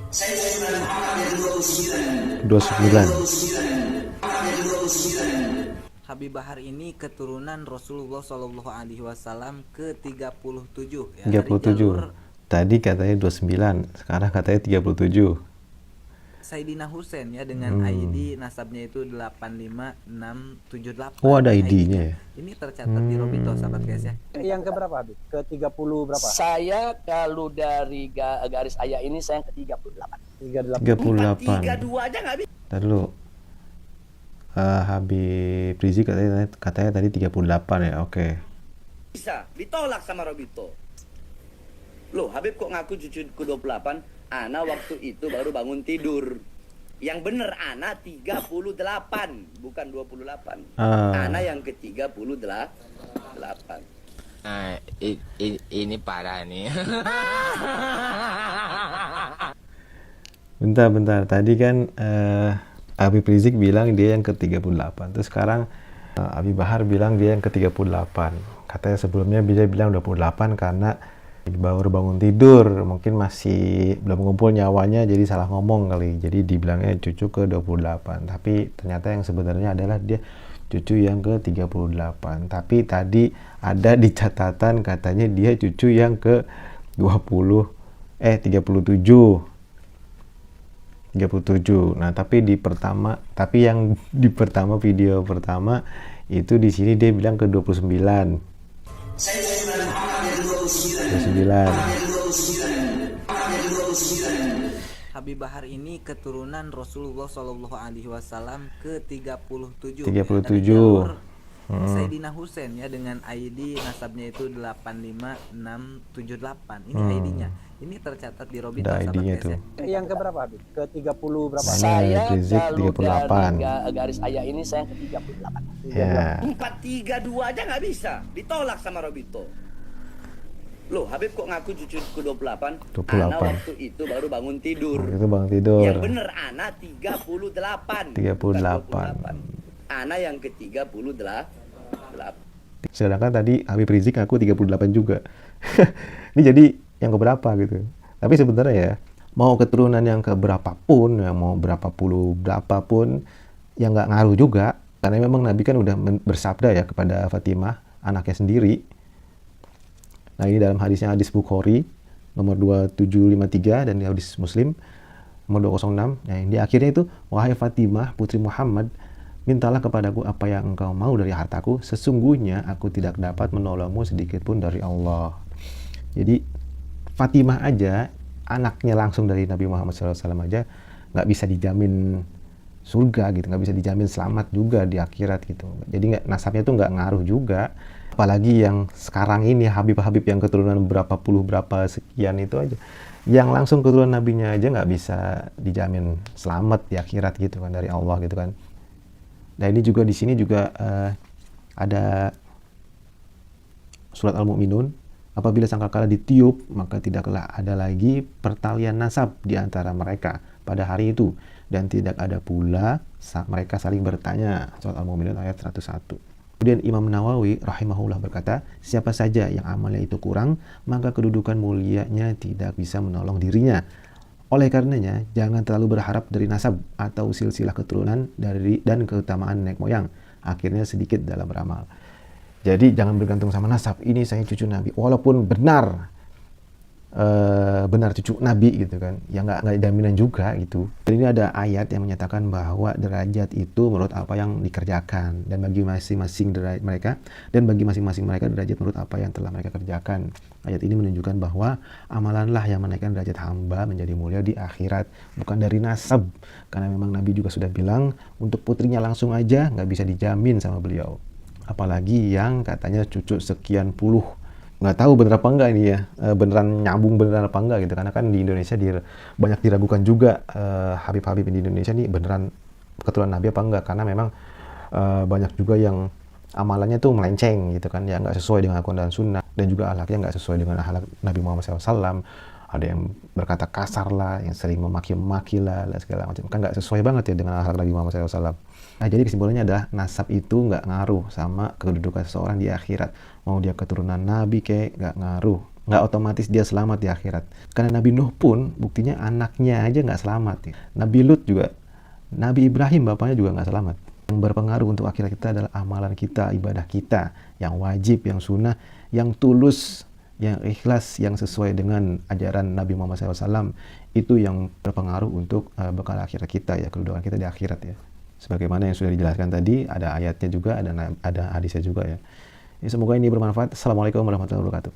Saya sudah Muhammad yang 29. 29. Habib Bahar ini keturunan Rasulullah Shallallahu Alaihi Wasallam ke-37 ya, dari 37. jalur Tadi katanya 29, sekarang katanya 37. Sayyidina Husain ya, dengan ID nasabnya itu 85678. Oh, ada Ini ID-nya ya? Ini tercatat di Robito, sahabat guys ya. Yang ke berapa Habib? Ke 30 berapa? Saya kalau dari garis ayah ini saya yang ke-38. 38. 38. 32 aja nggak bisa. Tadi dulu. Habib Rizik katanya tadi 38 ya, oke. Ditolak sama Robito. Loh, Habib kok ngaku cucu ke-28? Ana waktu itu baru bangun tidur. Yang bener Ana 38, bukan 28. Ana yang ke-38. Ini parah nih. Bentar. Tadi kan Habib Rizik bilang dia yang ke-38. Terus sekarang Habib Bahar bilang dia yang ke-38. Katanya sebelumnya dia bilang 28 karena baru bangun tidur, mungkin masih belum ngumpul nyawanya, jadi salah ngomong kali. Jadi dibilangnya cucu ke-28. Tapi ternyata yang sebenarnya adalah dia cucu yang ke-38. Tapi tadi ada di catatan katanya dia cucu yang ke-37. Nah, tapi yang di video pertama itu di sini dia bilang ke-29. Saya sudah Muhammad yang 29. Habib Bahar ini keturunan Rasulullah Shallallahu Alaihi Wasallam ke-37 37. ya, dari jalur Sayyidina Husain ya, dengan ID nasabnya itu 85678. Ini ID-nya. Ini tercatat di Robito, Ada sahabat ID-nya guys tuh. ya. Yang ke berapa Habib? Ke 30 berapa? Nah, Saya Rizik kalau 38. dari garis ayah ini saya yang ke-38. Ya. 432 aja nggak bisa. Ditolak sama Robito. Loh, Habib kok ngaku cucu ke-28? 28. Ana waktu itu baru bangun tidur. Itu bang tidur. Yang bener Ana 38. 38. Ana yang ke-38. Sedangkan tadi Habib Rizik aku 38 juga. Ini jadi yang keberapa gitu. Tapi sebenarnya ya, mau keturunan yang keberapapun, ya mau berapa puluh berapapun, yang nggak ngaruh juga. Karena memang Nabi kan udah bersabda ya kepada Fatimah, anaknya sendiri. Nah, ini dalam hadis Bukhari nomor 2753 dan di hadis Muslim nomor 206. Nah, di akhirnya itu, wahai Fatimah putri Muhammad, mintalah kepadaku apa yang engkau mau dari hartaku, sesungguhnya aku tidak dapat menolongmu sedikit pun dari Allah. Jadi Fatimah aja, anaknya langsung dari Nabi Muhammad SAW aja nggak bisa dijamin surga gitu, nggak bisa dijamin selamat juga di akhirat gitu. Jadi nasabnya tuh nggak ngaruh juga. Apalagi yang sekarang ini Habib-Habib yang keturunan berapa puluh berapa sekian itu aja, yang langsung keturunan nabinya aja nggak bisa dijamin selamat di akhirat gitu kan dari Allah gitu kan. Nah, ini juga di sini juga ada surat Al-Mu'minun, apabila sangkakala ditiup maka tidaklah ada lagi pertalian nasab di antara mereka pada hari itu, dan tidak ada pula mereka saling bertanya. Surat Al-Mu'minun ayat 101. Kemudian Imam Nawawi rahimahullah berkata, siapa saja yang amalnya itu kurang, maka kedudukan mulianya tidak bisa menolong dirinya. Oleh karenanya, jangan terlalu berharap dari nasab atau silsilah keturunan dan keutamaan nenek moyang. Akhirnya sedikit dalam beramal. Jadi jangan bergantung sama nasab. Ini saya cucu Nabi, walaupun benar cucu Nabi gitu kan, ya nggak jaminan juga gitu. Dan ini ada ayat yang menyatakan bahwa derajat itu menurut apa yang dikerjakan, dan bagi masing-masing mereka derajat menurut apa yang telah mereka kerjakan. Ayat ini menunjukkan bahwa amalanlah yang menaikkan derajat hamba menjadi mulia di akhirat, bukan dari nasab. Karena memang Nabi juga sudah bilang untuk putrinya langsung aja nggak bisa dijamin sama beliau, apalagi yang katanya cucu sekian puluh. Nggak tahu bener apa enggak ini ya, beneran nyambung beneran apa enggak gitu, karena kan di Indonesia banyak diragukan juga Habib-Habib di Indonesia nih beneran keturunan Nabi apa enggak, karena memang banyak juga yang amalannya tuh melenceng gitu kan, ya nggak sesuai dengan Al-Quran dan Sunnah, dan juga akhlaknya nggak sesuai dengan akhlak Nabi Muhammad SAW. Ada yang berkata kasar lah, yang sering memaki-maki lah segala macam, kan nggak sesuai banget ya dengan akhlak Nabi Muhammad SAW. Nah, jadi kesimpulannya adalah nasab itu nggak ngaruh sama kedudukan seseorang di akhirat. Mau dia keturunan Nabi kayak nggak ngaruh. nggak otomatis dia selamat di akhirat. Karena Nabi Nuh pun buktinya anaknya aja nggak selamat. Ya. Nabi Lut juga, Nabi Ibrahim bapaknya juga nggak selamat. Yang berpengaruh untuk akhirat kita adalah amalan kita, ibadah kita, yang wajib, yang sunnah, yang tulus, yang ikhlas, yang sesuai dengan ajaran Nabi Muhammad SAW. Itu yang berpengaruh untuk bekal akhirat kita, ya, kedudukan kita di akhirat, ya. Sebagaimana yang sudah dijelaskan tadi, ada ayatnya juga, ada hadisnya juga, ya. Semoga ini bermanfaat. Assalamualaikum warahmatullahi wabarakatuh.